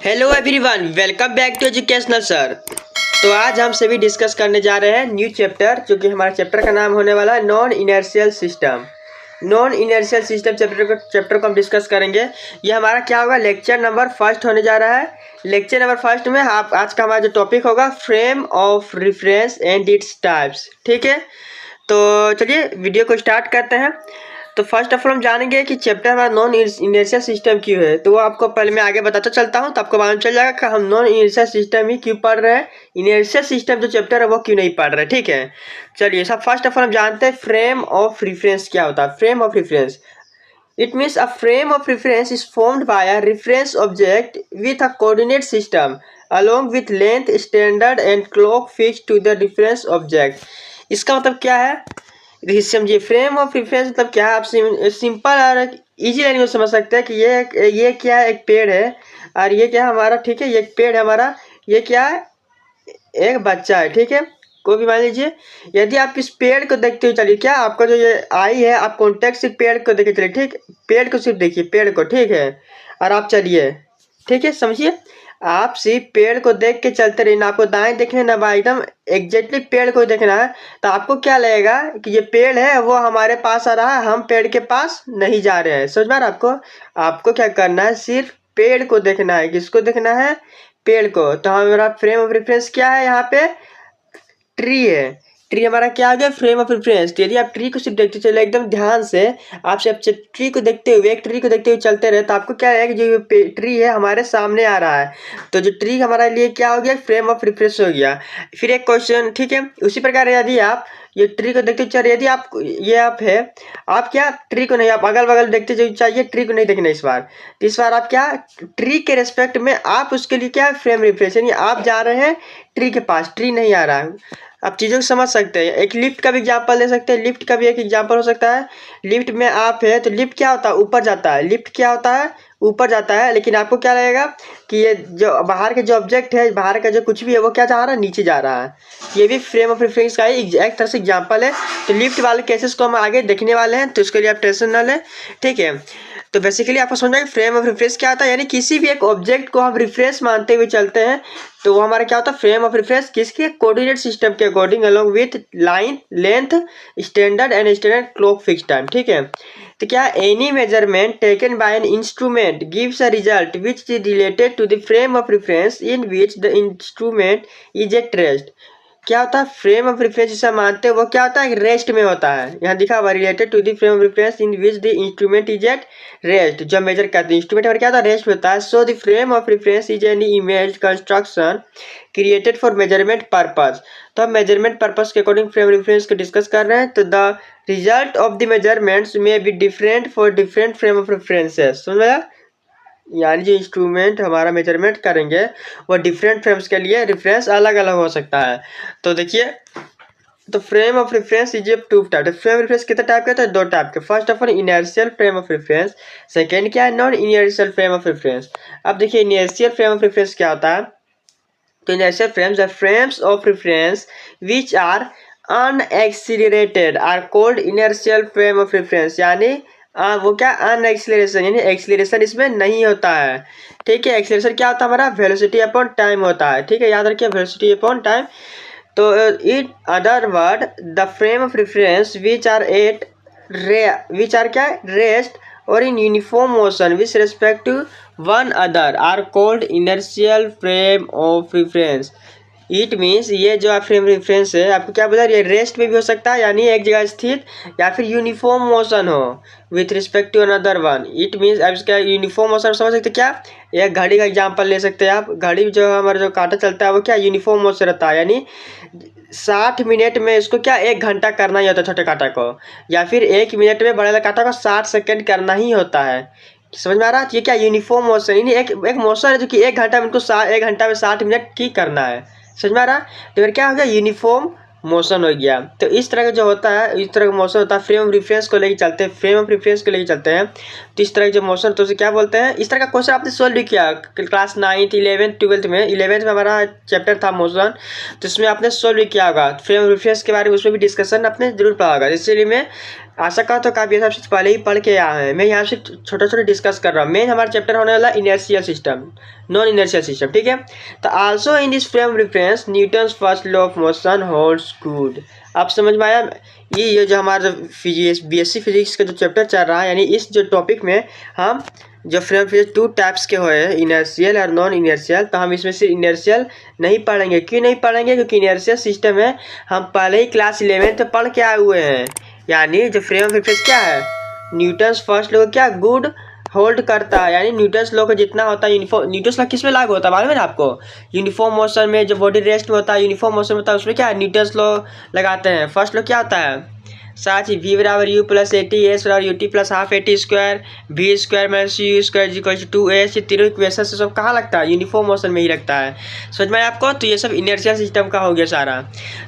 Hello everyone, welcome back to educational sir. तो आज हम सभी डिस्कस करने जा रहे हैं न्यू चैप्टर, जो कि हमारे चैप्टर का नाम होने वाला है non inertial system. Non inertial system chapter को हम डिस्कस करेंगे। ये हमारा क्या होगा, लेक्चर नंबर फर्स्ट होने जा रहा है। लेक्चर नंबर फर्स्ट में आप आज का हमारा जो टॉपिक होगा frame of reference and its types. ठीक है, तो चलिए वीडियो को स्टार्ट करते हैं। तो फर्स्ट ऑफ ऑल हम जानेंगे कि चैप्टर हमारा नॉन इनर्शियल सिस्टम क्यों है। तो वो आपको पहले मैं आगे बताता चलता हूँ, तो आपको मालूम चल जाएगा कि हम नॉन इनर्शियल सिस्टम ही क्यों पढ़ रहे हैं, इनर्शियल सिस्टम जो चैप्टर है वो क्यों नहीं पढ़ रहे। ठीक है, चलिए सब फर्स्ट ऑफ ऑल हम जानते हैं फ्रेम ऑफ रेफरेंस क्या होता है। Frame of reference, it means a frame of reference is formed by a reference object with a coordinate system along with length, standard and clock fixed to the reference object। इसका मतलब क्या है, देखिए समझिए। Frame of reference मतलब क्या है, आप सिंपल और इजी लैंग्वेज में समझ सकते हैं कि ये क्या है, एक पेड़ है और ये क्या है हमारा। ठीक है, ये एक पेड़ है हमारा, ये क्या है, एक बच्चा है। ठीक है, कोई भी मान लीजिए, यदि आप इस पेड़ को देखते हुए चलिए, क्या आपका जो ये आई है, आप कॉन्टेक्ट से पेड़ को देखे चलिए। ठीक, पेड़ को सिर्फ देखिए, पेड़ को। ठीक है, और आप चलिए, ठीक है, समझिए। आप सिर्फ पेड़ को देख के चलते रहिए, ना आपको दाएं देखने ना बाएं, एकदम एग्जैक्टली पेड़ को देखना है। तो आपको क्या लगेगा कि ये पेड़ है वो हमारे पास आ रहा है, हम पेड़ के पास नहीं जा रहे हैं। समझ में आ रहा है आपको? आपको क्या करना है, सिर्फ पेड़ को देखना है। किसको देखना है? पेड़ को। तो हमारा फ्रेम ऑफ रेफरेंस क्या है, यहाँ पे ट्री है। ट्री हमारा क्या आ गया, फ्रेम ऑफ रेफरेंस। यदि आप ट्री को सिर्फ देखते चले एकदम ध्यान से, आप सिर्फ ट्री को देखते हुए, एक ट्री को देखते हुए चलते रहे, तो आपको क्या है कि जो ट्री है हमारे सामने आ रहा है। तो जो ट्री हमारे लिए क्या हो गया, फ्रेम ऑफ रेफरेंस हो गया। फिर एक क्वेश्चन, ठीक है, उसी प्रकार यदि आप ये ट्री को देखते चलिए, यदि आप ये आप है, आप क्या ट्री को नहीं, आप अगल बगल देखते जो चाहिए, ट्री को नहीं देखना इस बार। तो इस बार आप क्या, ट्री के रेस्पेक्ट में आप उसके लिए क्या फ्रेम रेफरेंस, यानी आप जा रहे हैं ट्री के पास, ट्री नहीं आ रहा है। आप चीज़ों को समझ सकते हैं। एक लिफ्ट का भी एग्जाम्पल ले सकते हैं, लिफ्ट का भी एक एग्जाम्पल हो सकता है। लिफ्ट में आप है तो लिफ्ट क्या होता है, ऊपर जाता है। लिफ्ट क्या होता है, ऊपर जाता है। लेकिन आपको क्या लगेगा कि ये जो बाहर के जो ऑब्जेक्ट है, बाहर का जो कुछ भी है, वो क्या जा रहा है, नीचे जा रहा है। ये भी फ्रेम ऑफ रेफरेंस का ही एक तरह से एग्जाम्पल है। तो लिफ्ट वाले केसेस को हम आगे देखने वाले हैं, तो इसके लिए आप टेंशन ना लें। ठीक है, तो बेसिकली आपको समझना है कि फ्रेम ऑफ रेफरेंस क्या होता है, यानी किसी भी एक ऑब्जेक्ट को हम रेफरेंस मानते हुए चलते हैं, तो वो हमारा क्या होता है, फ्रेम ऑफ रेफरेंस। किसके? कोऑर्डिनेट सिस्टम के according along with line, length, standard and standard clock fix time. ठीक है, तो क्या, any measurement taken by an instrument gives a result which is related to the frame of reference in which the instrument is at rest. क्या होता है, frame of reference जिसे मानते हैं वो क्या होता है, रेस्ट में होता है। यहाँ दिखा हुआ, related to the frame of reference in which the instrument is at rest. जब मेजर करते हैं इंस्ट्रूमेंट और क्या होता है, रेस्ट में होता है। So the frame of reference is any image construction created for measurement purpose. तो हम मेजरमेंट पर्पस के अकॉर्डिंग फ्रेम रेफरेंस को डिस्कस कर रहे हैं। तो the result of the measurements may be different for different frame of references. समझ में? यानी जो इंस्ट्रूमेंट हमारा मेजरमेंट करेंगे वो डिफरेंट फ्रेम्स के लिए रेफरेंस अलग अलग हो सकता है। तो देखिए, तो frame of reference is two type. Frame reference कितने टाइप के? तो दो टाइप के। First of all inertial frame of reference, second क्या है, non inertial frame of reference. अब देखिए इनर्शियल फ्रेम ऑफ रेफरेंस क्या होता है। तो inertial frames are frames of reference which are unaccelerated are called inertial frame of reference. यानी वो क्या, अनएक्सीलरेशन, यानी एक्सीलरेशन इसमें नहीं होता है। ठीक है, एक्सीलरेशन क्या होता है हमारा, वेलोसिटी अपॉन टाइम होता है। ठीक है, याद रखिए, वेलोसिटी अपॉन टाइम। तो in other word the frame of reference which are क्या, रेस्ट और in uniform motion with respect to one other are called inertial frame of reference. It means ये जो आप फ्रेम रेफरेंस है, आपको क्या बोला, ये रेस्ट में भी हो सकता है, यानी एक जगह स्थित, या फिर यूनिफॉर्म मोशन हो with respect to another one. It means आप इसका यूनिफॉर्म मोशन समझ सकते क्या, एक घड़ी का एग्जांपल ले सकते हैं आप। घड़ी जो हमारा जो कांटा चलता है वो क्या, यूनिफॉर्म मोशन रहता है, यानी 60 मिनट में इसको क्या, 1 घंटा करना ही होता है छोटे कांटा को, या फिर 1 मिनट में बड़े वाले कांटा को 60 सेकेंड करना ही होता है। समझ में आ रहा है? ये क्या, यूनिफॉर्म मोशन, यानी एक मोशन है जो कि 1 घंटा में इनको 1 घंटा में 60 मिनट की करना है। समझ में आ रहा है? तो फिर क्या हो गया, यूनिफॉर्म मोशन हो गया। तो इस तरह का जो होता है, इस तरह का मोशन होता है, फ्रेम ऑफ रेफरेंस को लेके चलते हैं, फ्रेम ऑफ रेफरेंस को लेके चलते हैं। तो इस तरह के जो मोशन, तो उसे क्या बोलते हैं। इस तरह का क्वेश्चन आपने सोल्व भी किया क्लास 9th 11th 12th में। 11th में हमारा चैप्टर था मोशन, तो इसमें आपने सोल्व भी किया होगा। फ्रेम ऑफ रेफरेंस के बारे में उसमें भी डिस्कशन आपने जरूर पढ़ा होगा। इसलिए मैं आशा का तो काफ़ी सबसे पहले ही पढ़ के आया है, मैं यहाँ से छोटा छोटा डिस्कस कर रहा हूँ। मेन हमारा चैप्टर होने वाला inertial system, non inertial system, ठीक है। तो also in this frame reference Newton's first law of motion holds good. आप समझ में आया? ये जो हमारा बीएससी फिजिक्स का जो चैप्टर चल रहा है, यानी इस जो टॉपिक में हम जो फ्रेम फिजिक्स 2 टाइप्स के हुए हैं, इनर्शियल और नॉन इनर्शियल, तो हम इसमें से इनर्शियल नहीं पढ़ेंगे। क्यों नहीं पढ़ेंगे? क्योंकि इनर्शियल सिस्टम है हम पहले ही क्लास 11 में पढ़ के आए हुए हैं। यानी जो फ्रेम ऑफ रेफरेंस क्या है, न्यूटन्स फर्स्ट लॉ क्या गुड होल्ड करता है। यानी न्यूटन्स लॉ का जितना होता है यूनिफॉर्म, न्यूटन्स लॉ किस में लागू होता है मालूम है ना आपको? यूनिफॉर्म मोशन में, जो बॉडी रेस्ट में होता है, यूनिफॉर्म मोशन में होता है, उसमें क्या है न्यूटन्स लॉ लगाते हैं। फर्स्ट लॉ क्या होता है? साथ ही वी बराबर u plus a t s बराबर u t plus half a t square v square minus u square equal to 2s। ये तीनों इक्वेशन से सब कहाँ लगता है? यूनिफॉर्म मोशन में ही लगता है। समझ में आपको? तो ये सब इनर्शियल सिस्टम का हो गया सारा।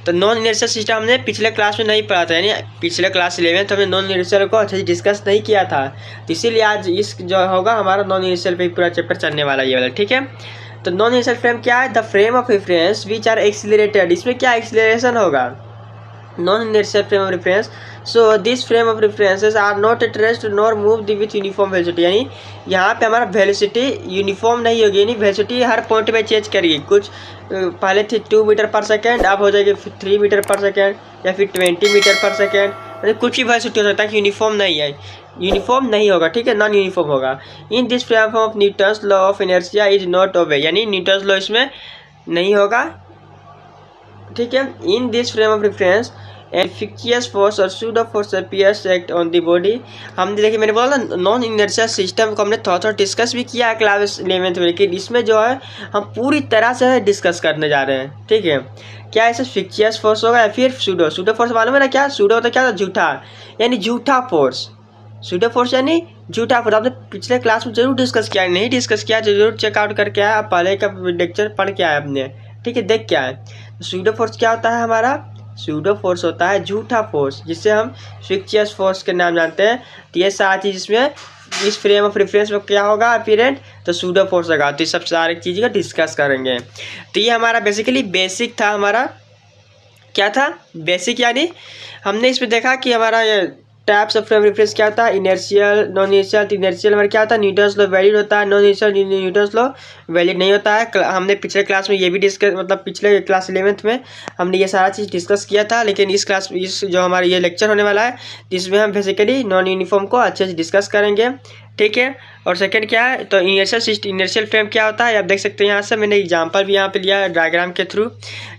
तो नॉन इनर्शियल सिस्टम हमने पिछले क्लास में नहीं पढ़ा था, यानी पिछले क्लास 11 हमने नॉन इनर्शियल को अच्छे से डिस्कस नहीं किया था। तो इसीलिए आज इस जो होगा हमारा नॉन इनर्शियल पे पूरा चैप्टर चलने वाला ये वाला, ठीक है। तो नॉन इनर्शियल फ्रेम क्या है? The frame of reference which are accelerated. इसमें क्या एक्सीलरेशन होगा? Non inertial frame of reference, so this frame of references are not at rest nor move with uniform velocity. यानी यहाँ पे हमारा वेलोसिटी यूनिफॉर्म नहीं होगी, यानी वेलोसिटी हर पॉइंट पे चेंज करेगी। कुछ पहले थी 2 मीटर पर सेकेंड, अब हो जाएगी 3 मीटर पर सेकेंड या फिर 20 मीटर पर सेकेंड। मतलब कुछ ही वेलोसिटी हो सकता है कि यूनिफॉर्म नहीं है, यूनिफॉर्म नहीं होगा, ठीक है, नॉन यूनिफॉर्म होगा। In this frame of Newton's law of inertia is not obey. यानी न्यूटन्स लॉ इसमें नहीं होगा, ठीक है। In this frame of reference and fictitious force और pseudo force appears act on the body. हमने देखिए मैंने बोला नॉन इनर्शियल सिस्टम को हमने थोड़ा थोड़ा डिस्कस भी किया है क्लास 11 में, लेकिन इसमें जो है हम पूरी तरह से डिस्कस करने जा रहे हैं, ठीक है। क्या ऐसे फिक्सियस फोर्स होगा या फिर सूडो? सूडो फोर्स मालूम है ना क्या? सूडो होता क्या था? झूठा, यानी झूठा फोर्स। सूडो फोर्स यानी झूठा फोर्स। आपने पिछले क्लास में जरूर डिस्कस किया है, नहीं डिस्कस किया तो जरूर चेकआउट करके आया, आप पहले का लेक्चर पढ़ के आए अपने, ठीक है, देख के आए। सूडो फोर्स क्या होता है हमारा? सूडो फोर्स होता है झूठा फोर्स, जिसे हम फिक्सियस फोर्स के नाम जानते हैं। तो ये साथ ही जिसमें इस फ्रेम ऑफ रेफरेंस में क्या होगा अपीरेंट, तो सूडो फोर्स होगा। तो ये सब सारी चीज़ का डिस्कस करेंगे। तो ये हमारा बेसिकली बेसिक था। हमारा क्या था? बेसिक, यानी हमने इसमें देखा कि हमारा ये टाइप्स ऑफ फ्रेम रेफरेंस क्या होता है, इनर्शियल, नॉन इनर्शियल। तो इनर्शियल हमारा क्या होता है? न्यूटन्स लॉ वैलिड होता है, non inertial Newton's law valid नहीं होता है। हमने पिछले क्लास में ये भी डिस्कस, मतलब पिछले क्लास 11 में हमने ये सारा चीज़ डिस्कस किया था। लेकिन इस क्लास, इस जो हमारा ये लेक्चर होने वाला है, जिसमें हम बेसिकली नॉन यूनिफॉर्म को अच्छे से डिस्कस करेंगे, ठीक है। और सेकंड क्या है? तो इनर्शियल फ्रेम क्या होता है? आप देख सकते हैं यहाँ से मैंने एग्जांपल भी यहाँ पे लिया है डायग्राम के थ्रू।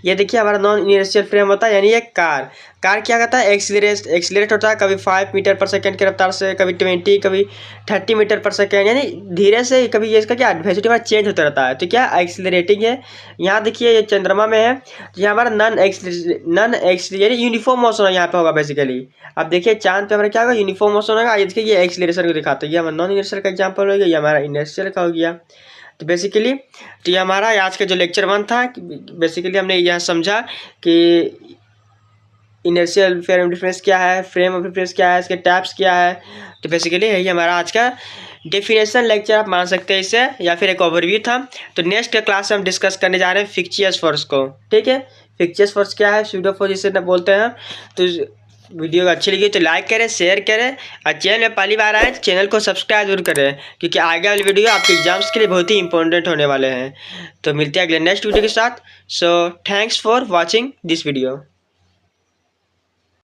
ये देखिए हमारा नॉन इनर्शियल फ्रेम होता है, यानी एक कार क्या करता है? एक्सीलरेट होता है, कभी 5 मीटर पर सेकेंड की रफ्तार से, कभी 20, कभी 30 मीटर पर सेकेंड, यानी धीरे से। कभी ये इसका क्या वेलोसिटी हमारा चेंज होता रहता है, तो क्या एक्सीलरेटिंग है। यहाँ देखिए ये चंद्रमा में है, तो यहाँ हमारा नॉन एक्सीलरेटिंग यानी यूनिफॉर्म मोशन यहाँ पे होगा बेसिकली। अब देखिए चांद पे हमारा क्या होगा? यूनिफॉर्म मोशन होगा। ये देखिए ये एक्सीलरेशन को दिखाता है, ये हमारा नॉन इनर्शियल का एग्जाम्पल हो गया, ये हमारा इनर्शियल का हो गया। तो बेसिकली तो ये हमारा आज का जो लेक्चर 1 था, बेसिकली हमने यह समझा कि इनर्शियल फ्रेम रेफरेंस क्या है, फ्रेम ऑफ रेफरेंस क्या है, इसके टाइप्स क्या है। तो बेसिकली यही हमारा आज का डेफिनेशन लेक्चर आप मान सकते हैं इसे, या फिर एक ओवरव्यू था। तो नेक्स्ट क्लास में हम डिस्कस करने जा रहे हैं फिक्सियस फोर्स को, ठीक है। फिक्सियस फोर्स क्या है? सूडो फोर्स जिसे ना बोलते हैं। तो वीडियो अच्छी लगी तो लाइक करें, शेयर करें, और चैनल में पहली बार आए तो चैनल को सब्सक्राइब जरूर करें, क्योंकि आगे वाली वीडियो आपके एग्जाम्स के लिए बहुत ही इंपॉर्टेंट होने वाले हैं। तो मिलते हैं अगले नेक्स्ट वीडियो के साथ। So thanks for watching this video.